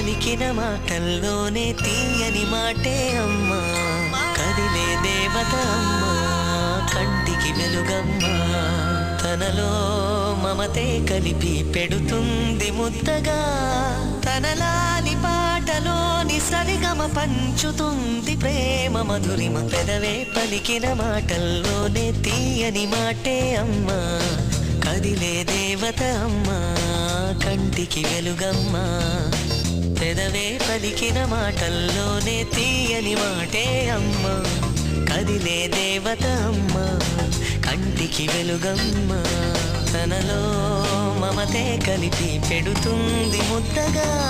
పలికిన మాటల్లోనే తీయని మాటే అమ్మా. కదిలే దేవత అమ్మా, కంటికి వెలుగమ్మా. తనలో మమతే కలిపి పెడుతుంది ముద్దగా. తనలాలి పాటలోని సరిగమ పంచుతుంది ప్రేమ మధురిమ. పెదవే పలికిన మాటల్లోనే తీయని మాటే అమ్మా. కదిలే దేవత అమ్మా, కంటికి వెలుగమ్మా. పెదవే పలికిన మాటల్లోనే తీయని మాటే అమ్మా. కదిలే దేవత అమ్మా, కంటికి వెలుగమ్మా. తనలో మమతే కలిపి పెడుతుంది ముద్దగా.